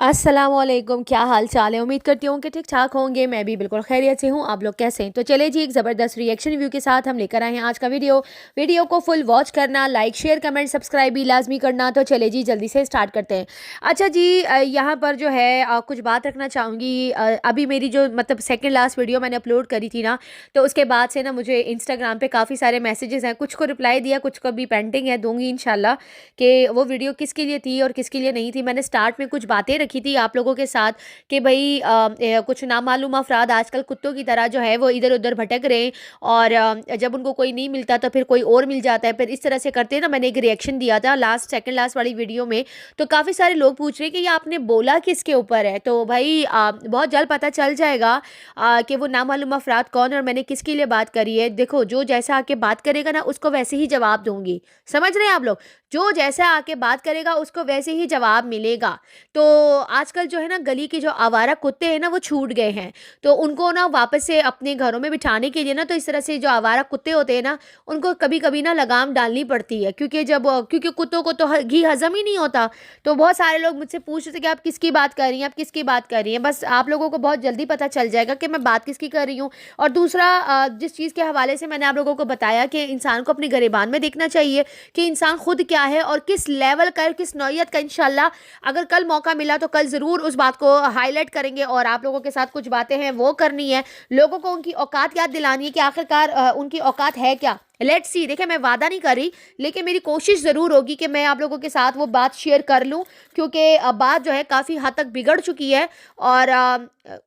अस्सलामुअलैकुम, क्या हाल चाल है। उम्मीद करती हूँ कि ठीक ठाक होंगे। मैं भी बिल्कुल खैरियत से हूँ। आप लोग कैसे हैं? तो चले जी, एक ज़बरदस्त रिएक्शन रिव्यू के साथ हम लेकर आए हैं आज का वीडियो को फुल वॉच करना, लाइक शेयर कमेंट सब्सक्राइब भी लाजमी करना। तो चले जी, जल्दी से स्टार्ट करते हैं। अच्छा जी, यहाँ पर जो है कुछ बात रखना चाहूँगी। अभी मेरी जो मतलब सेकेंड लास्ट वीडियो मैंने अपलोड करी थी ना, तो उसके बाद से ना मुझे इंस्टाग्राम पर काफ़ी सारे मैसेजेस हैं। कुछ को रिप्लाई दिया, कुछ को भी पेंडिंग है, दूंगी इंशाल्लाह। कि वो वीडियो किसके लिए थी और किसके लिए नहीं थी। मैंने स्टार्ट में कुछ बातें रखी थी आप लोगों के साथ कि भाई कुछ नामालूम अफराद आजकल कुत्तों की तरह जो है वो इधर उधर भटक रहे हैं, और जब उनको कोई नहीं मिलता तो फिर कोई और मिल जाता है, फिर इस तरह से करते हैं ना। मैंने एक रिएक्शन दिया था सेकंड लास्ट वाली वीडियो में, तो काफ़ी सारे लोग पूछ रहे हैं कि ये आपने बोला किसके ऊपर है। तो भाई बहुत जल्द पता चल जाएगा कि वो नामालूम अफराद कौन और मैंने किसके लिए बात करी है। देखो, जो जैसा आके बात करेगा ना उसको वैसे ही जवाब दूंगी। समझ रहे हैं आप लोग? जो जैसा आके बात करेगा उसको वैसे ही जवाब मिलेगा। तो आजकल जो है ना, गली के जो आवारा कुत्ते हैं ना वो छूट गए हैं, तो उनको ना वापस से अपने घरों में बिठाने के लिए ना, तो इस तरह से जो आवारा कुत्ते होते हैं ना, उनको कभी कभी ना लगाम डालनी पड़ती है, क्योंकि कुत्तों को तो घी हजम ही नहीं होता। तो बहुत सारे लोग मुझसे पूछ रहे थे कि आप किसकी बात कर रही हैं, आप किसकी बात कर रही हैं। बस आप लोगों को बहुत जल्दी पता चल जाएगा कि मैं बात किसकी कर रही हूँ। और दूसरा, जिस चीज़ के हवाले से मैंने आप लोगों को बताया कि इंसान को अपनी गिरेबान में देखना चाहिए कि इंसान खुद क्या है और किस लेवल का, किस नौइयत का। इंशाल्लाह अगर कल मौका मिला तो कल ज़रूर उस बात को हाईलाइट करेंगे और आप लोगों के साथ कुछ बातें हैं वो करनी है। लोगों को उनकी औकात याद दिलानी है कि आखिरकार उनकी औकात है क्या। Let's see. देखिए, मैं वादा नहीं कर रही, लेकिन मेरी कोशिश ज़रूर होगी कि मैं आप लोगों के साथ वो बात शेयर कर लूँ, क्योंकि बात जो है काफ़ी हद तक बिगड़ चुकी है। और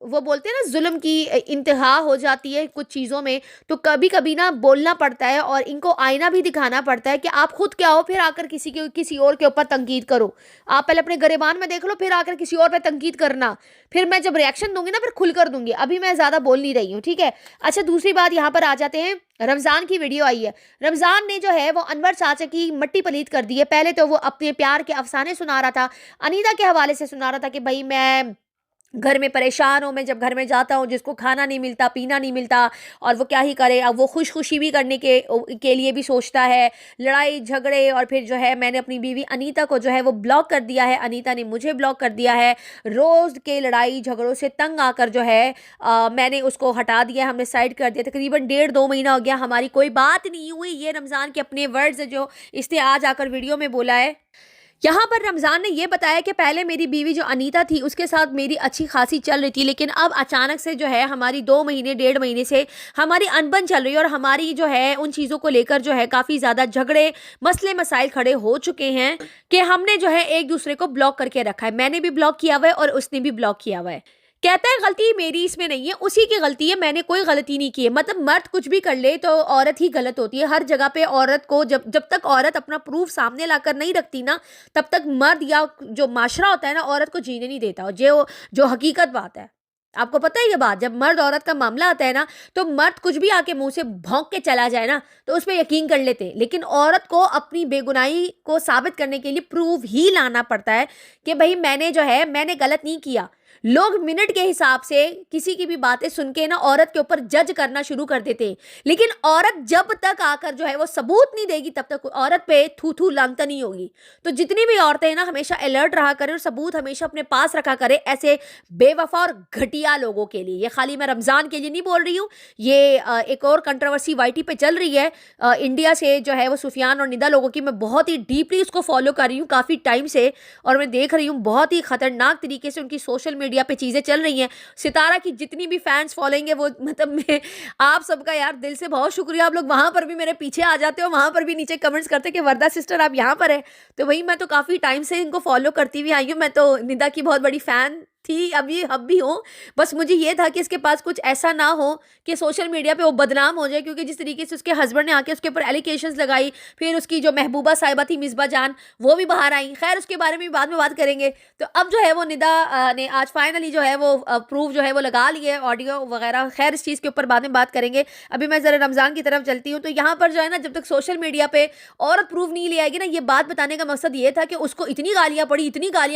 वो बोलते हैं ना, जुल्म की इंतहा हो जाती है कुछ चीज़ों में, तो कभी कभी ना बोलना पड़ता है और इनको आईना भी दिखाना पड़ता है कि आप खुद क्या हो, फिर आकर किसी और के ऊपर तनकीद करो। आप पहले अपने गिरेबान में देख लो, फिर आकर किसी और पे तनकीद करना। फिर मैं जब रिएक्शन दूंगी ना, फिर खुल कर दूंगी। अभी मैं ज़्यादा बोल नहीं रही हूँ, ठीक है। अच्छा, दूसरी बात यहाँ पर आ जाते हैं। रमज़ान की वीडियो आई है। रमज़ान ने जो है वो अनवर चाचा की मट्टी पलीत कर दी है। पहले तो वो अपने प्यार के अफसाने सुना रहा था, अनीता के हवाले से सुना रहा था कि भाई मैं घर में परेशान हूँ, मैं जब घर में जाता हूँ जिसको खाना नहीं मिलता, पीना नहीं मिलता, और वो क्या ही करे। अब वो खुशी भी करने के लिए भी सोचता है, लड़ाई झगड़े। और फिर जो है मैंने अपनी बीवी अनीता को जो है वो ब्लॉक कर दिया है, अनीता ने मुझे ब्लॉक कर दिया है। रोज़ के लड़ाई झगड़ों से तंग आकर जो है मैंने उसको हटा दिया, हमने साइड कर दिया। तकरीबन 1.5-2 महीना हो गया, हमारी कोई बात नहीं हुई। ये रमज़ान के अपने वर्ड्स जो इसने आज आकर वीडियो में बोला है। यहाँ पर रमज़ान ने यह बताया कि पहले मेरी बीवी जो अनीता थी उसके साथ मेरी अच्छी खासी चल रही थी, लेकिन अब अचानक से जो है हमारी 2 महीने 1.5 महीने से हमारी अनबन चल रही है, और हमारी जो है उन चीज़ों को लेकर जो है काफ़ी ज़्यादा झगड़े मसले मसाइल खड़े हो चुके हैं कि हमने जो है एक दूसरे को ब्लॉक करके रखा है। मैंने भी ब्लॉक किया हुआ है और उसने भी ब्लॉक किया हुआ है। कहता है गलती मेरी इसमें नहीं है, उसी की गलती है, मैंने कोई गलती नहीं की है। मतलब मर्द कुछ भी कर ले तो औरत ही गलत होती है। हर जगह पे औरत को जब जब तक औरत अपना प्रूफ सामने लाकर नहीं रखती ना, तब तक मर्द या जो माशरा होता है ना, औरत को जीने नहीं देता। और जो हकीकत बात है, आपको पता है ये बात। जब मर्द औरत का मामला आता है ना, तो मर्द कुछ भी आके मुंह से भौंक के चला जाए ना, तो उस पर यकीन कर लेते हैं। लेकिन औरत को अपनी बेगुनाही को साबित करने के लिए प्रूफ ही लाना पड़ता है कि भाई मैंने गलत नहीं किया। लोग मिनट के हिसाब से किसी की भी बातें सुन के ना औरत के ऊपर जज करना शुरू कर देते हैं, लेकिन औरत जब तक आकर जो है वो सबूत नहीं देगी तब तक औरत पे थू थू लानता नहीं होगी। तो जितनी भी औरतें हैं ना, हमेशा अलर्ट रहा करें और सबूत हमेशा अपने पास रखा करें ऐसे बेवफा और घटिया लोगों के लिए। ये खाली मैं रमज़ान के लिए नहीं बोल रही हूँ, ये एक और कंट्रोवर्सी वाईटी पे चल रही है इंडिया से जो है वो सुफियान और निदा लोगों की। मैं बहुत ही डीपली उसको फॉलो कर रही हूँ काफ़ी टाइम से, और मैं देख रही हूँ बहुत ही खतरनाक तरीके से उनकी सोशल मीडिया पे चीजें चल रही हैं। सितारा की जितनी भी फैंस फॉलोइंग है वो मतलब मैं आप सबका यार दिल से बहुत शुक्रिया। आप लोग वहां पर भी मेरे पीछे आ जाते हो, वहां पर भी नीचे कमेंट्स करते कि वर्दा सिस्टर आप यहाँ पर है। तो वही, मैं तो काफी टाइम से इनको फॉलो करती हुई आई हूँ। मैं तो निदा की बहुत बड़ी फैन थी, अब भी हूँ। बस मुझे ये था कि इसके पास कुछ ऐसा ना हो कि सोशल मीडिया पे वो बदनाम हो जाए, क्योंकि जिस तरीके से उसके हस्बैंड ने आके उसके ऊपर एलिगेशंस लगाई, फिर उसकी जो महबूबा साहिबा थी मिसबा जान, वो भी बाहर आई। खैर, उसके बारे में भी बाद में बात करेंगे। तो अब जो है वो निदा ने आज फाइनली जो है वो प्रूफ जो है वो लगा लिए, ऑडियो वगैरह। खैर, इस चीज़ के ऊपर बाद में बात करेंगे। अभी मैं ज़रा रमज़ान की तरफ चलती हूँ। तो यहाँ पर जो है ना, जब तक सोशल मीडिया पे औरत प्रूफ नहीं ले आएगी ना, ये बात बताने का मकसद ये था कि उसको इतनी गालियाँ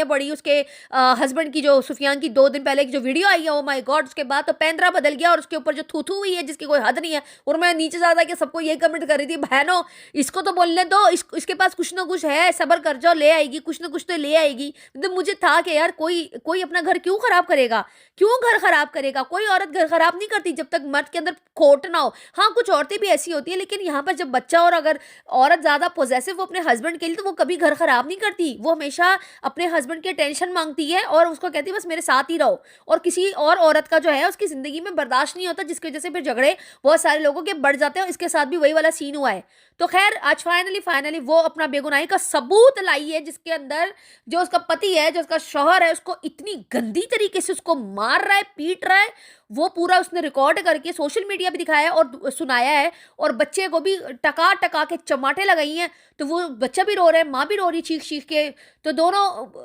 पड़ी उसके हस्बैंड की, जो सुफियान की 2 दिन पहले की जो वीडियो आई है, ओ माय गॉड, उसके बाद तो पैंतरा बदल गया और उसके ऊपर जो थू हुई है जिसकी कोई हद नहीं है। और मैं नीचे ज्यादा कि सबको यही कमेंट कर रही थी, बहनों इसको तो बोलने दो, इसके पास कुछ ना कुछ है, सब्र कर जाओ, ले आएगी, कुछ ना कुछ तो ले आएगी। मतलब मुझे था कि यार कोई कोई अपना घर क्यों खराब करेगा, क्यों घर खराब करेगा? कोई औरत घर खराब नहीं करती जब तक मर्द के अंदर खोट ना हो। हाँ, कुछ औरतें भी ऐसी होती है, लेकिन यहाँ पर जब बच्चा और अगर औरत ज्यादा पॉजेसिव हो अपने हस्बैंड के लिए, तो वो कभी घर खराब नहीं करती। वो हमेशा अपने हस्बैंड की टेंशन मांगती है और उसको कहती है बस मेरे साथ ही रहो। और किसी और औरत का जो है उसकी जिंदगी में बर्दाश्त नहीं होता, जिसकी वजह से फिर झगड़े बहुत सारे लोगों के बढ़ जाते हैं। और इसके साथ भी वही वाला सीन हुआ है। तो खैर आज फाइनली वो अपना बेगुनाही का सबूत लाई है, जिसके अंदर जो उसका पति है, जो उसका शौहर है, उसको इतनी गंदी तरीके से उसको मार रहा है, पीट रहा है। वो पूरा उसने रिकॉर्ड करके सोशल मीडिया पे दिखाया है और सुनाया है। और बच्चे को भी टका टका के चमाटे लगाई हैं। तो वो बच्चा भी रो रहा है, माँ भी रो रही चीख चीख के। तो दोनों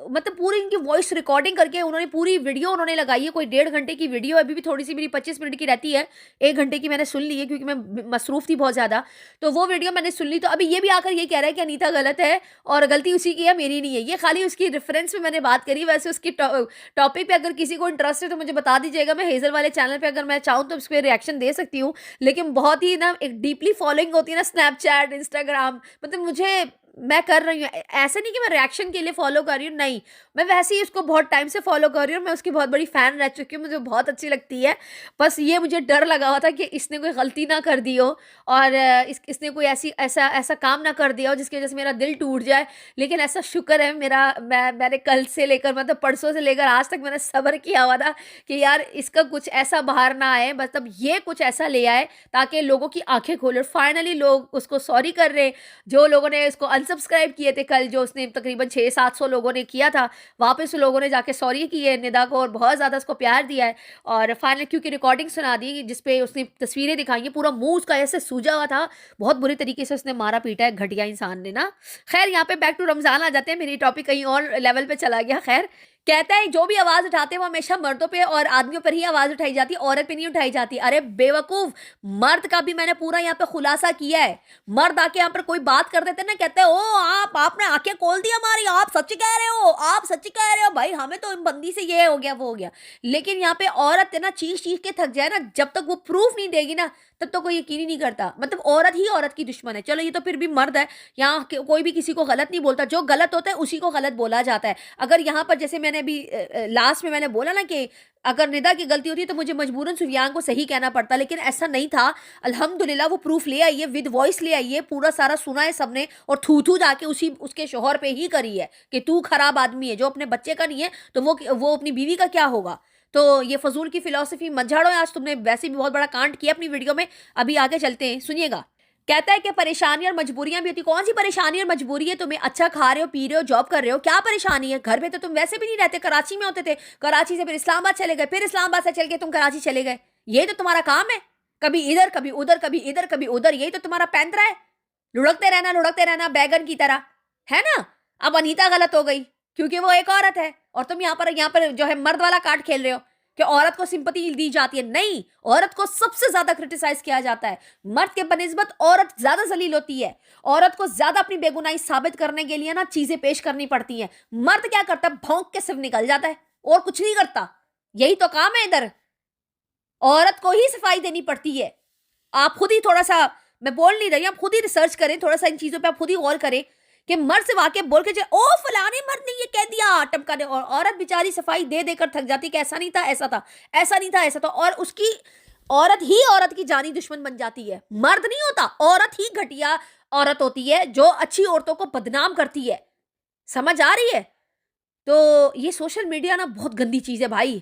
मतलब पूरी इनकी वॉइस रिकॉर्डिंग करके उन्होंने पूरी वीडियो उन्होंने लगाई है। कोई 1.5 घंटे की वीडियो है, अभी भी थोड़ी सी मेरी 25 मिनट की रहती है, 1 घंटे की मैंने सुन ली है क्योंकि मैं मसरूफ थी बहुत ज्यादा। तो वो वीडियो मैंने सुन ली। तो अभी ये भी आकर ये कह रहा है कि अनीता गलत है और गलती उसी की है, मेरी नहीं है। ये खाली उसकी रेफरेंस में मैंने बात करी। वैसे उसकी टॉपिक पे अगर किसी को इंटरेस्ट है तो मुझे बता दीजिएगा। मैं हेजल वाले चैनल पे अगर मैं चाहूँ तो उस पर रिएक्शन दे सकती हूँ। लेकिन बहुत ही ना एक डीपली फॉलोइंग होती है ना स्नैपचैट, इंस्टाग्राम, मतलब मुझे मैं कर रही हूँ। ऐसा नहीं कि मैं रिएक्शन के लिए फॉलो कर रही हूँ, नहीं, मैं वैसे ही उसको बहुत टाइम से फॉलो कर रही हूँ। मैं उसकी बहुत बड़ी फैन रह चुकी हूँ, मुझे बहुत अच्छी लगती है। बस ये मुझे डर लगा हुआ था कि इसने कोई गलती ना कर दी हो और इसने कोई ऐसा ऐसा काम ना कर दिया हो जिसकी वजह से मेरा दिल टूट जाए। लेकिन ऐसा शुक्र है मैंने कल से लेकर मतलब परसों से लेकर आज तक मैंने सब्र किया हुआ था कि यार इसका कुछ ऐसा बाहर ना आए, मतलब ये कुछ ऐसा ले आए ताकि लोगों की आंखें खोले। फाइनली लोग उसको सॉरी कर रहे हैं। जो लोगों ने इसको अनसब्सक्राइब किए थे कल, जो उसने तकरीबन 600-700 लोगों ने किया था, वापस लोगों ने जाके सॉरी की है निदा को और बहुत ज़्यादा उसको प्यार दिया है। और फाइनली क्योंकि रिकॉर्डिंग सुना दी जिसपे उसने तस्वीरें दिखाई हैं, पूरा मुंह उसका ऐसे सूजा हुआ था, बहुत बुरी तरीके से उसने मारा पीटा है घटिया इंसान ने ना। खैर यहाँ पे बैक टू रमजान आ जाते हैं, मेरी टॉपिक कहीं और लेवल पे चला गया। खैर कहता है जो भी आवाज उठाते हैं वो हमेशा मर्दों पे और आदमियों पर ही आवाज उठाई जाती है, औरत पे नहीं उठाई जाती। अरे बेवकूफ, मर्द का भी मैंने पूरा यहाँ पे खुलासा किया है। मर्द आके यहाँ पर कोई बात कर देते ना, कहते हैं ओ आपने आंखें खोल दी हमारी, आप सच कह रहे हो, आप सच कह रहे हो भाई, हमें तो बंदी से ये हो गया वो हो गया। लेकिन यहाँ पे औरत है ना चीख चीख के थक जाए ना, जब तक वो प्रूफ नहीं देगी ना तब तो कोई यकीन ही नहीं करता। मतलब औरत ही औरत की दुश्मन है। चलो ये तो फिर भी मर्द है, यहाँ कोई भी किसी को गलत नहीं बोलता, जो गलत होता है उसी को गलत बोला जाता है। अगर यहाँ पर जैसे मैंने अभी लास्ट में मैंने बोला ना कि अगर निदा की गलती होती तो मुझे मजबूरन सुफियान को सही कहना पड़ता, लेकिन ऐसा नहीं था। अल्हम्दुलिल्लाह वो प्रूफ ले आई है, विद वॉइस ले आई है, पूरा सारा सुना है सबने और थू जाके उसी उसके शोहर पे ही करी है कि तू खराब आदमी है, जो अपने बच्चे का नहीं है तो वो अपनी बीवी का क्या होगा। तो ये फजूल की फिलॉसफी मत झाड़ो, आज तुमने वैसे भी बहुत बड़ा कांड किया अपनी वीडियो में। अभी आगे चलते हैं, सुनिएगा। कहता है कि परेशानी और मजबूरियां भी होती। कौन सी परेशानी और मजबूरी है? तुम्हें अच्छा खा रहे हो, पी रहे हो, जॉब कर रहे हो, क्या परेशानी है? घर में तो तुम वैसे भी नहीं रहते, कराची में होते थे, कराची से फिर इस्लामाबाद चले गए, फिर इस्लामाबाद से चल के तुम कराची चले गए। ये तो तुम्हारा काम है, कभी इधर कभी उधर, कभी इधर कभी उधर, यही तो तुम्हारा पैंतरा है, लुढ़कते रहना बैगन की तरह, है ना। अब अनीता गलत हो गई क्योंकि वो एक औरत है और तुम यहाँ पर जो है मर्द वाला कार्ड खेल रहे हो कि औरत को सिंपैथी दी जाती है। नहीं, औरत को सबसे ज्यादा क्रिटिसाइज किया जाता है। मर्द के बनिस्बत औरत ज्यादा जलील होती है। औरत को ज्यादा अपनी बेगुनाही साबित करने के लिए ना चीजें पेश करनी पड़ती हैं। मर्द क्या करता है? भौंक के सिर्फ निकल जाता है और कुछ नहीं करता। यही तो काम है इधर, औरत को ही सफाई देनी पड़ती है। आप खुद ही थोड़ा सा, मैं बोल नहीं रही, आप खुद ही रिसर्च करें, थोड़ा सा इन चीजों पे आप खुद ही गौर करें कि मर्द से वाकई बोल के जाए ओ फलाने मर्द ने ये कह दिया टपका दे, और औरत बेचारी सफाई दे देकर थक जाती कि ऐसा नहीं था ऐसा था, ऐसा नहीं था ऐसा था, और उसकी औरत ही औरत की जानी दुश्मन बन जाती है। मर्द नहीं होता, औरत ही घटिया औरत होती है जो अच्छी औरतों को बदनाम करती है। समझ आ रही है? तो ये सोशल मीडिया ना बहुत गंदी चीज है भाई।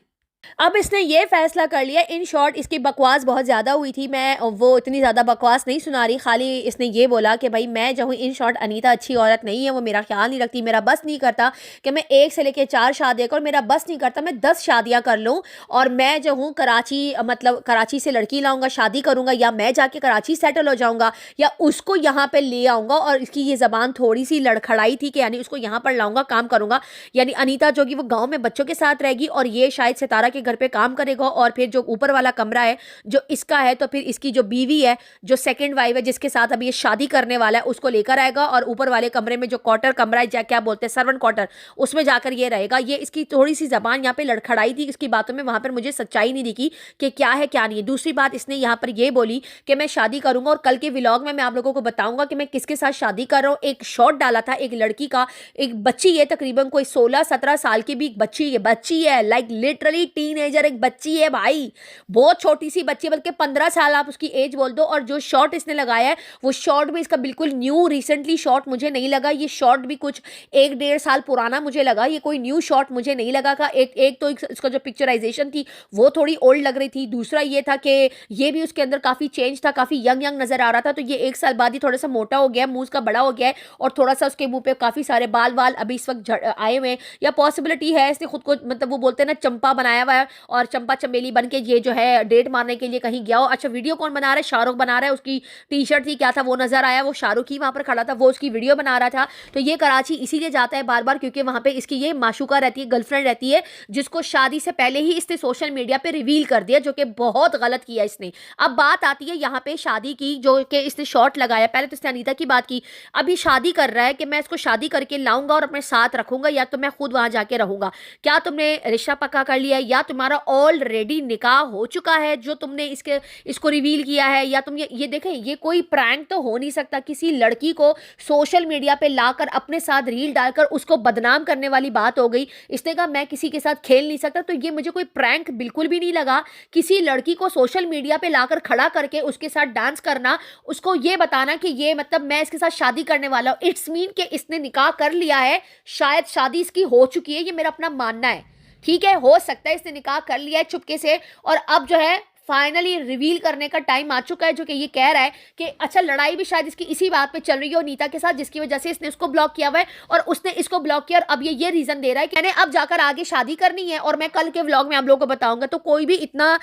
अब इसने ये फैसला कर लिया, इन शॉर्ट इसकी बकवास बहुत ज़्यादा हुई थी, मैं वो इतनी ज़्यादा बकवास नहीं सुना रही, खाली इसने ये बोला कि भाई मैं जो हूँ इन शॉर्ट अनीता अच्छी औरत नहीं है, वो मेरा ख्याल नहीं रखती, मेरा बस नहीं करता कि मैं 1 से लेकर 4 शादियाँ करूँ, मेरा बस नहीं करता मैं 10 शादियाँ कर लूँ, और मैं जो हूँ कराची, मतलब कराची से लड़की लाऊंगा, शादी करूँगा, या मैं जाके कराची सेटल हो जाऊँगा, या उसको यहाँ पर ले आऊँगा। और इसकी ये ज़बान थोड़ी सी लड़खड़ाई थी कि यानी उसको यहाँ पर लाऊंगा, काम करूँगा, यानी अनीता जो कि वो गाँव में बच्चों के साथ रहेगी और ये शायद सितारा के घर पे काम करेगा और फिर जो ऊपर वाला कमरा है जो इसका है, तो फिर इसकी जो बीवी है, जो सेकंड वाइफ है, जिसके साथ अभी ये शादी करने वाला है, उसको लेकर आएगा और ऊपर वाले कमरे में जो क्वार्टर कमरा है, क्या बोलते हैं, सर्वेंट क्वार्टर, उसमें जाकर ये रहेगा। ये इसकी थोड़ी सी जबान यहाँ पे लड़खड़ाई थी इसकी बातों में, वहां पर मुझे सच्चाई नहीं दिखी कि क्या है क्या नहीं है। दूसरी बात, इसने यहाँ पर ये बोली कि मैं शादी करूंगा और कल के व्लॉग में मैं आप लोगों को बताऊंगा कि मैं किसके साथ शादी कर रहा हूँ। एक शॉट डाला था एक लड़की का, एक बच्ची है तकरीबन कोई 16-17 साल की भी बच्ची है, लाइक लिटरली टीनेजर एक बच्ची है भाई, बहुत छोटी सी बच्ची है, बल्कि 15 साल आप उसकी एज बोल दो। और जो शॉट इसने लगाया है वो शॉट भी इसका बिल्कुल न्यू रिसेंटली शॉट मुझे नहीं लगा, ये शॉट भी कुछ 1-1.5 साल पुराना मुझे लगा, ये कोई न्यू शॉट मुझे नहीं लगा का। एक तो इसका जो पिक्चराइजेशन थी वो थोड़ी ओल्ड लग रही थी, दूसरा ये था कि ये भी उसके अंदर काफी चेंज था, काफी यंग यंग नजर आ रहा था। तो ये 1 साल बाद ही थोड़ा सा मोटा हो गया, मुंह का बड़ा हो गया है और थोड़ा सा उसके मुंह पे काफी सारे बाल वाल अभी इस वक्त आए हुए हैं, या पॉसिबिलिटी है इसने खुद को मतलब वो बोलते हैं ना चंपा बनाया हुआ है और चंपा चमेली बन के ये जो है डेट मारने के लिए कहीं गया हो। अच्छा वीडियो कौन बना रहा है? शाहरुख बना रहा है, उसकी टी शर्ट थी क्या था वो नजर आया, वो शाहरुख ही वहां पर खड़ा था, वो उसकी वीडियो बना रहा था। तो ये कराची इसीलिए जाता है बार बार क्योंकि वहां पे इसकी ये माशूका रहती है, गर्लफ्रेंड रहती है, जिसको शादी से पहले ही इसने सोशल मीडिया पे रिवील कर दिया, जो कि बहुत गलत किया इसने। अब बात आती है यहाँ पे शादी की, जो कि इसने शॉट लगाया, पहले तो इसने अनीता की बात की, अभी शादी कर रहा है कि मैं इसको शादी करके लाऊंगा और अपने साथ रखूंगा या तो मैं खुद वहां जाके रहूंगा। क्या तुमने रिश्ता पक्का कर लिया है या तुम्हारा ऑलरेडी निकाह हो चुका है जो तुमने इसको रिवील किया है, या तुम ये देखें, ये कोई प्रैंक तो हो नहीं सकता, किसी लड़की को सोशल मीडिया पे लाकर अपने साथ रील डालकर उसको बदनाम करने वाली बात हो गई। इसने कहा मैं किसी के साथ खेल नहीं सकता, तो ये मुझे कोई प्रैंक बिल्कुल भी नहीं लगा। किसी लड़की को सोशल मीडिया पे लाकर खड़ा करके उसके साथ डांस करना, उसको ये बताना कि ये मतलब मैं इसके साथ शादी करने वाला हूं, इट्स मीन कि इसने निकाह कर लिया है, शायद शादी इसकी हो चुकी है, ये मेरा अपना मानना है। ठीक है, हो सकता है इसने निकाह कर लिया है चुपके से और अब जो है फाइनली रिवील करने का टाइम आ चुका है, जो कि ये कह रहा है कि अच्छा लड़ाई भी शायद इसकी इसी बात पे चल रही है नीता के साथ, जिसकी वजह से इसने उसको ब्लॉक किया हुआ है और उसने इसको ब्लॉक किया और अब ये रीजन दे रहा है कि मैंने अब जाकर आगे शादी करनी है और मैं कल के व्लॉग में आप लोगों को बताऊंगा। तो कोई भी इतना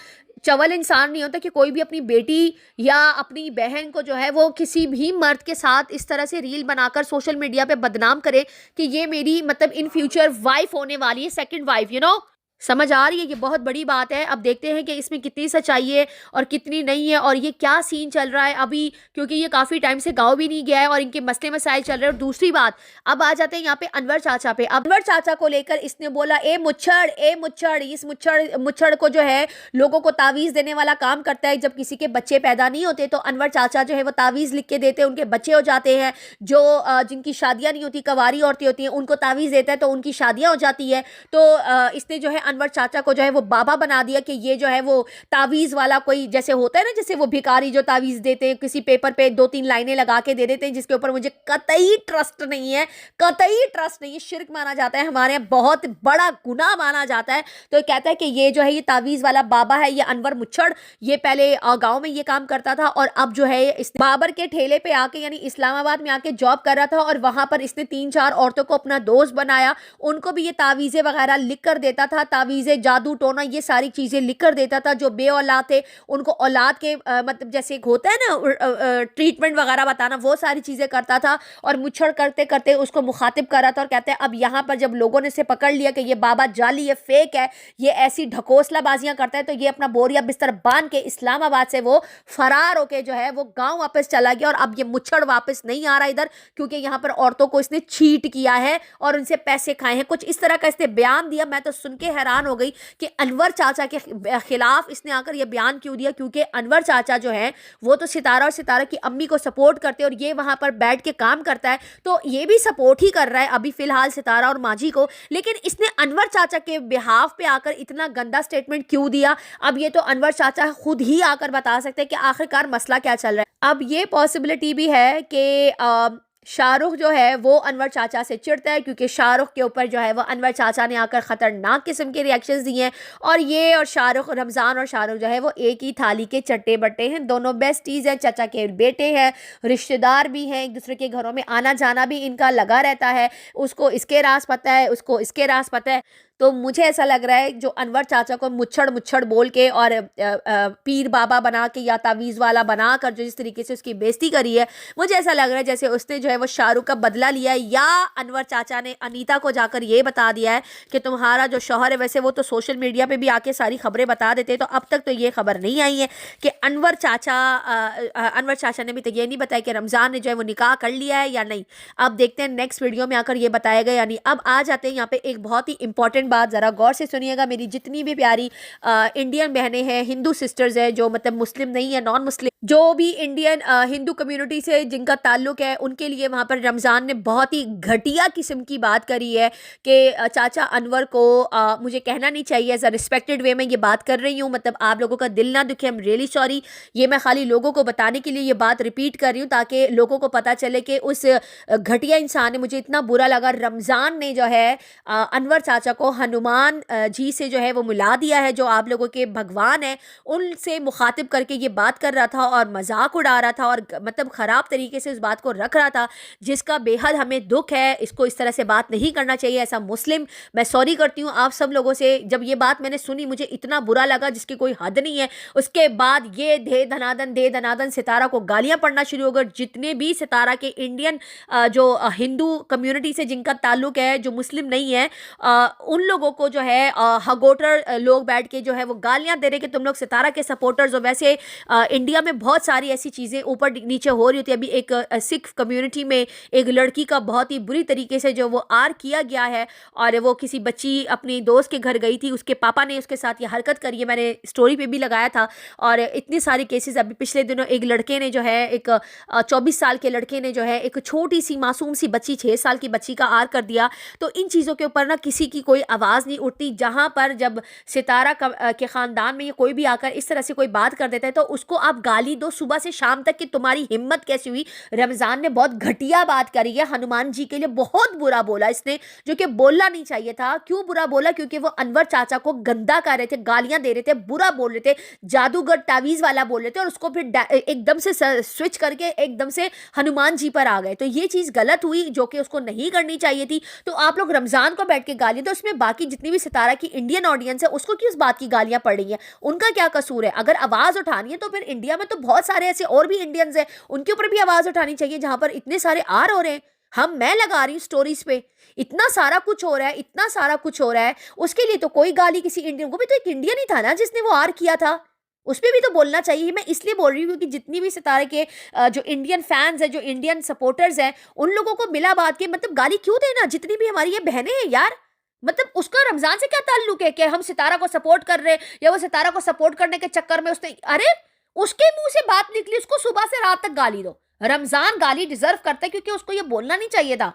चवल इंसान नहीं होता कि कोई भी अपनी बेटी या अपनी बहन को जो है वो किसी भी मर्द के साथ इस तरह से रील बनाकर सोशल मीडिया पे बदनाम करे कि ये मेरी मतलब इन फ्यूचर वाइफ होने वाली है, सेकंड वाइफ, समझ आ रही है? ये बहुत बड़ी बात है। अब देखते हैं कि इसमें कितनी सच्चाई है और कितनी नहीं है और ये क्या सीन चल रहा है अभी, क्योंकि ये काफ़ी टाइम से गांव भी नहीं गया है और इनके मसले मसाइल चल रहे हैं। और दूसरी बात, अब आ जाते हैं यहाँ पे अनवर चाचा पे। अनवर चाचा को लेकर इसने बोला ए मुच्छड़, इस मुच्छड़ को जो है लोगों को तावीज़ देने वाला काम करता है। जब किसी के बच्चे पैदा नहीं होते तो अनवर चाचा जो है वो तावीज़ लिख के देते हैं, उनके बच्चे हो जाते हैं। जो जिनकी शादियाँ नहीं होती, कवारी औरतें होती हैं, उनको तावीज़ देता है तो उनकी शादियाँ हो जाती है। तो इसने जो है अनवर चाचा को जो है वो बाबा बना दिया कि ये जो है वो तावीज़ वाला कोई जैसे होता है ना, जैसे वो भिखारी जो तावीज़ देते हैं किसी पेपर पे 2-3 लाइनें लगा के दे देते हैं, जिसके ऊपर मुझे कतई ट्रस्ट नहीं है, शिर्क माना जाता है, हमारे यहाँ बहुत बड़ा गुनाह माना जाता है। तो कहता है कि ये जो है ये तावीज़ वाला बाबा है, ये अनवर मुच्छड़, ये पहले गाँव में ये काम करता था और अब जो है इस बाबर के ठेले पे आके यानी इस्लामाबाद में आके जॉब कर रहा था और वहां पर इसने 3-4 औरतों को अपना दोस्त बनाया, उनको भी ये तावीज़ें वगैरह लिख कर देता था, तावीज़ें, जादू टोना, ये सारी चीज़ें लिख कर देता था। जो बे औलाद थे उनको औलाद के मतलब जैसे एक होता है ना ट्रीटमेंट वगैरह बताना, वो सारी चीज़ें करता था और मुच्छड़ करते करते उसको मुखातिब कर रहा था। और कहते हैं अब यहाँ पर जब लोगों ने इसे पकड़ लिया कि ये बाबा जाली है, फेक है, ये ऐसी ढकोसलाबाजियाँ करता है, तो ये अपना बोरिया बिस्तर बांध के इस्लामाबाद से वो फरार होके जो है वो गाँव वापस चला गया। और अब ये मुच्छड़ वापस नहीं आ रहा इधर, क्योंकि यहाँ पर औरतों को इसने चीट किया है और उनसे पैसे खाए हैं, कुछ इस तरह का इसने बयान दिया। मैं तो सुन के हैरान हो गई कि अनवर चाचा के खिलाफ इसने आकर ये बयान क्यों दिया, क्योंकि अनवर चाचा जो है वो तो सितारा और सितारा की अम्मी को सपोर्ट करते हैं और ये वहां पर बैठ के काम करता है, तो ये भी सपोर्ट ही कर रहा है अभी फिलहाल सितारा और माजी को। लेकिन इसने अनवर चाचा के बिहाफ पे आकर इतना गंदा स्टेटमेंट क्यों दिया, अब ये तो अनवर चाचा खुद ही आकर बता सकते हैं कि आखिरकार मसला क्या चल रहा है। अब ये पॉसिबिलिटी भी है कि शाहरुख जो है वो अनवर चाचा से चिढ़ता है, क्योंकि शाहरुख के ऊपर जो है वो अनवर चाचा ने आकर ख़तरनाक किस्म के रिएक्शंस दिए हैं। और ये और शाहरुख, रमज़ान और शाहरुख जो है वो एक ही थाली के चट्टे बट्टे हैं, दोनों बेस्टीज़ हैं, चाचा के बेटे हैं, रिश्तेदार भी हैं, एक दूसरे के घरों में आना जाना भी इनका लगा रहता है, उसको इसके राज पता है, उसको इसके राज पता है। तो मुझे ऐसा लग रहा है जो अनवर चाचा को मुच्छड़ मुच्छड़ बोल के और पीर बाबा बना के या तावीज़ वाला बना कर जो जिस तरीके से उसकी बेइज्जती करी है, मुझे ऐसा लग रहा है जैसे उसने जो है वो शाहरुख का बदला लिया है, या अनवर चाचा ने अनीता को जाकर ये बता दिया है कि तुम्हारा जो शौहर है, वैसे वो तो सोशल मीडिया पे भी आके सारी खबरें बता देते, तो अब तक तो ये खबर नहीं आई है कि अनवर चाचा ने भी तो ये नहीं बताया कि रमज़ान ने जो है वो निकाह कर लिया है या नहीं। अब देखते हैं नेक्स्ट वीडियो में आकर ये बताएगा या नहीं। अब आ जाते हैं यहाँ पे एक बहुत ही इंपॉर्टेंट बात, ज़रा गौर से सुनिएगा। मेरी जितनी भी प्यारी इंडियन बहनें हैं, हिंदू सिस्टर्स हैं, जो मतलब मुस्लिम नहीं है, नॉन मुस्लिम, जो भी इंडियन हिंदू कम्युनिटी से जिनका ताल्लुक है, उनके लिए वहाँ पर रमज़ान ने बहुत ही घटिया किस्म की बात करी है कि चाचा अनवर को मुझे कहना नहीं चाहिए, एज अ रिस्पेक्टेड वे में ये बात कर रही हूँ, मतलब आप लोगों का दिल ना दुखे, आई एम रियली सॉरी। ये मैं खाली लोगों को बताने के लिए ये बात रिपीट कर रही हूँ ताकि लोगों को पता चले कि उस घटिया इंसान ने, मुझे इतना बुरा लगा, रमज़ान ने जो है अनवर चाचा को हनुमान जी से जो है वो मिला दिया है, जो आप लोगों के भगवान है, उनसे मुखातिब करके ये बात कर रहा था और मजाक उड़ा रहा था और मतलब ख़राब तरीके से उस बात को रख रहा था, जिसका बेहद हमें दुख है। इसको इस तरह से बात नहीं करना चाहिए। ऐसा मुस्लिम, मैं सॉरी करती हूँ आप सब लोगों से। जब ये बात मैंने सुनी मुझे इतना बुरा लगा जिसकी कोई हद नहीं है। उसके बाद ये दे धनादन सितारा को गालियाँ पड़ना शुरू हो गई। जितने भी सितारा के इंडियन जो हिंदू कम्युनिटी से जिनका ताल्लुक है, जो मुस्लिम नहीं है, उन लोगों को जो है हगोटर लोग बैठ के जो है वो गालियां दे रहे कि तुम लोग सितारा के सपोर्टर्स हो। वैसे इंडिया में बहुत सारी ऐसी चीज़ें ऊपर नीचे हो रही होती है। अभी एक सिख कम्युनिटी में एक लड़की का बहुत ही बुरी तरीके से जो वो आर किया गया है, और वो किसी बच्ची अपनी दोस्त के घर गई थी, उसके पापा ने उसके साथ ये हरकत करी है, मैंने स्टोरी पे भी लगाया था। और इतनी सारी केसेस, अभी पिछले दिनों एक लड़के ने जो है, एक 24 साल के लड़के ने जो है एक छोटी सी मासूम सी बच्ची, 6 साल की बच्ची का आर कर दिया। तो इन चीज़ों के ऊपर ना किसी की कोई आवाज़ नहीं उठती। जहाँ पर जब सितारा के ख़ानदान में ये कोई भी आकर इस तरह से कोई बात कर देता है तो उसको आप गाली दो सुबह से शाम तक कि तुम्हारी हिम्मत कैसी हुई। रमज़ान ने बहुत घटिया बात करी है, हनुमान जी के लिए बहुत बुरा बोला इसने, जो कि बोलना नहीं चाहिए था। क्यों बुरा बोला? क्योंकि वो अनवर चाचा को गंदा कर रहे थे, गालियां दे रहे थे, बुरा बोल रहे थे, जादूगर तावीज़ वाला बोल रहे थे, और उसको फिर एकदम से स्विच करके एकदम से हनुमान जी पर आ गए। तो ये चीज़ गलत हुई जो कि उसको नहीं करनी चाहिए थी। तो आप लोग रमज़ान को बैठ के गालियां, तो उसमें बाकी जितनी भी सितारा की इंडियन ऑडियंस है उसको क्यों इस बात की गालियां पड़ रही हैं? उनका क्या कसूर है? अगर आवाज़ उठानी है तो फिर इंडिया में तो बहुत सारे ऐसे और भी इंडियंस हैं, उनके ऊपर भी आवाज़ उठानी चाहिए जहां पर इतने सारे आर हो रहे हैं। मैं लगा रही हूँ स्टोरीज पे, इतना सारा कुछ हो रहा है, इतना सारा कुछ हो रहा है, उसके लिए तो कोई गाली किसी इंडियन को भी, तो एक इंडियन ही था ना जिसने वो आर किया था, उस पर भी तो बोलना चाहिए। मैं इसलिए बोल रही हूँ क्योंकि जितनी भी सितारे के जो इंडियन फैंस हैं, जो इंडियन सपोर्टर्स हैं, उन लोगों को मिला बात के मतलब गाली क्यों देना? जितनी भी हमारी ये बहनें हैं यार, मतलब उसका रमजान से क्या ताल्लुक है कि हम सितारा को सपोर्ट कर रहे हैं, या वो सितारा को सपोर्ट करने के चक्कर में उसने, अरे उसके मुंह से बात निकली, उसको सुबह से रात तक गाली दो। रमजान गाली डिजर्व करता है क्योंकि उसको ये बोलना नहीं चाहिए था,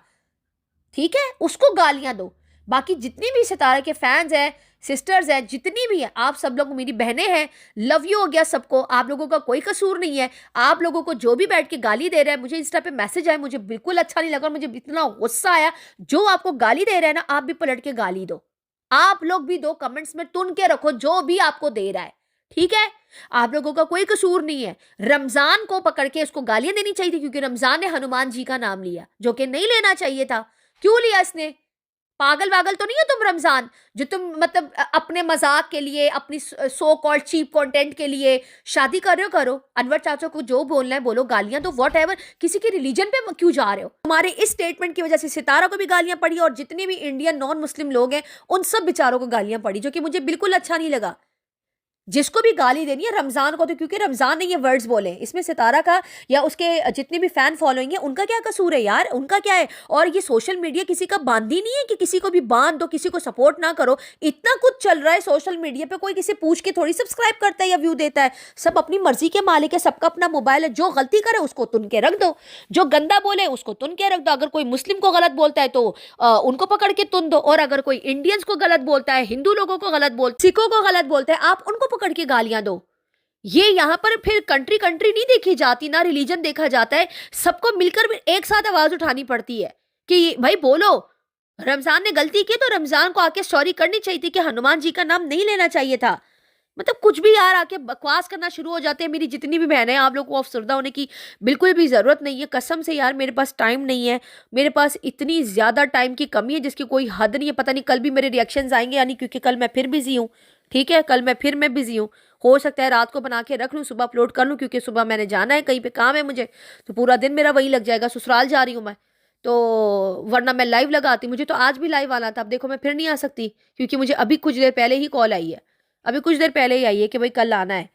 ठीक है, उसको गालियां दो। बाकी जितनी भी सितारे के फैंस हैं, सिस्टर्स हैं, जितनी भी हैं, आप सब लोग मेरी बहनें हैं, लव यू हो गया सबको, आप लोगों का कोई कसूर नहीं है। आप लोगों को जो भी बैठ के गाली दे रहा है, मुझे इंस्टा पे मैसेज आया, मुझे बिल्कुल अच्छा नहीं लगा, मुझे इतना गुस्सा आया। जो आपको गाली दे रहा है ना, आप भी पलट के गाली दो, आप लोग भी दो, कमेंट्स में तुन के रखो जो भी आपको दे रहा है, ठीक है? आप लोगों का कोई कसूर नहीं है। रमजान को पकड़ के उसको गालियां देनी चाहिए थी क्योंकि रमजान ने हनुमान जी का नाम लिया, जो कि नहीं लेना चाहिए था। क्यों लिया इसने? पागल वागल तो नहीं हो तुम रमजान, जो तुम मतलब अपने मजाक के लिए, अपनी सो कॉल्ड चीप कंटेंट के लिए शादी कर रहे हो, करो। अनवर चाचा को जो बोलना है बोलो, गालियां तो वॉट एवर, किसी के रिलीजन पे क्यों जा रहे हो? हमारे इस स्टेटमेंट की वजह से सितारा को भी गालियां पड़ी और जितने भी इंडियन नॉन मुस्लिम लोग हैं उन सब बेचारों को गालियां पड़ी, जो कि मुझे बिल्कुल अच्छा नहीं लगा। जिसको भी गाली देनी है रमजान को, तो क्योंकि रमजान ने ये वर्ड्स बोले, इसमें सितारा का या उसके जितने भी फैन फॉलोइंग है उनका क्या कसूर है यार? उनका क्या है? और ये सोशल मीडिया किसी का बांधी नहीं है कि किसी को भी बांध दो, किसी को सपोर्ट ना करो। इतना कुछ चल रहा है सोशल मीडिया पे, कोई किसी पूछ के थोड़ी सब्सक्राइब करता है या व्यू देता है। सब अपनी मर्जी के मालिक है, सबका अपना मोबाइल है। जो गलती करे उसको तुन के रख दो, जो गंदा बोले उसको तुन के रख दो। अगर कोई मुस्लिम को गलत बोलता है तो उनको पकड़ के तुन दो, और अगर कोई इंडियंस को गलत बोलता है, हिंदू लोगों को गलत बोल, सिखों को गलत बोलता है, आप उनको पकड़ के गालियां दो। ये यहाँ पर फिर कंट्री कंट्री नहीं देखी जाती, ना रिलीजन देखा जाता है, सबको मिलकर एक साथ आवाज उठानी पड़ती है कि भाई बोलो, रमजान ने गलती की तो रमजान को आके सॉरी करनी चाहिए थी कि हनुमान जी का नाम नहीं लेना चाहिए था। मतलब कुछ भी यार आके बकवास करना शुरू हो जाते हैं। मेरी जितनी भी बहनें हैं, आप लोग को अफसरदा होने की बिल्कुल भी ज़रूरत नहीं है। कसम से यार मेरे पास टाइम नहीं है। मेरे पास इतनी ज़्यादा टाइम की कमी है जिसकी कोई हद नहीं है। पता नहीं कल भी मेरे रिएक्शंस आएंगे यानी, क्योंकि कल मैं फिर बिजी हूँ। ठीक है, कल मैं फिर बिजी हूँ। हो सकता है रात को बना के रख लूँ, सुबह अपलोड कर लूँ, क्योंकि सुबह मैंने जाना है, कहीं पे काम है मुझे, तो पूरा दिन मेरा वही लग जाएगा। ससुराल जा रही हूँ मैं, तो वरना मैं लाइव लगाती। मुझे तो आज भी लाइव आना था, अब देखो मैं फिर नहीं आ सकती, क्योंकि मुझे अभी कुछ देर पहले ही कॉल आई है। अभी कुछ देर पहले ही आई है कि भाई कल आना है।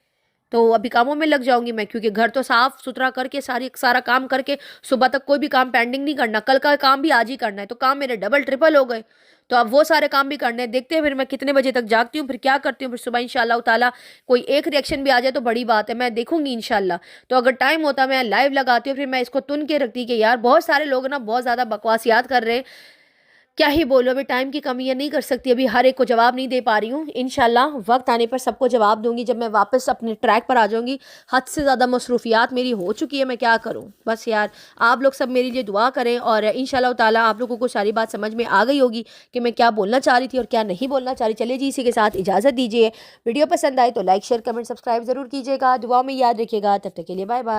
तो अभी कामों में लग जाऊंगी मैं, क्योंकि घर तो साफ सुथरा करके सारा काम करके सुबह तक कोई भी काम पेंडिंग नहीं करना। कल का काम भी आज ही करना है, तो काम मेरे डबल ट्रिपल हो गए। तो अब वो सारे काम भी करने हैं। देखते हैं फिर मैं कितने बजे तक जागती हूँ, फिर क्या करती हूँ। फिर सुबह इंशाल्लाह ताला कोई एक रिएक्शन भी आ जाए तो बड़ी बात है, मैं देखूंगी इंशाल्लाह। तो अगर टाइम होता मैं लाइव लगाती हूँ, फिर मैं इसको तुन के रखती कि यार बहुत सारे लोग ना बहुत ज़्यादा बकवासियात कर रहे हैं। क्या ही बोलो, अभी टाइम की कमी है, नहीं कर सकती, अभी हर एक को जवाब नहीं दे पा रही हूँ। इंशाल्लाह वक्त आने पर सबको जवाब दूंगी, जब मैं वापस अपने ट्रैक पर आ जाऊंगी। हद से ज़्यादा मसरूफियात मेरी हो चुकी है, मैं क्या करूँ। बस यार आप लोग सब मेरे लिए दुआ करें, और इंशाल्लाह ताला आप लोगों को सारी बात समझ में आ गई होगी कि मैं क्या बोलना चाह रही थी और क्या नहीं बोलना चाह रही। चलिए जी, इसी के साथ इजाज़त दीजिए। वीडियो पसंद आए तो लाइक शेयर कमेंट सब्सक्राइब ज़रूर कीजिएगा। दुआ में याद रखिएगा। तब तक के लिए बाय बाय।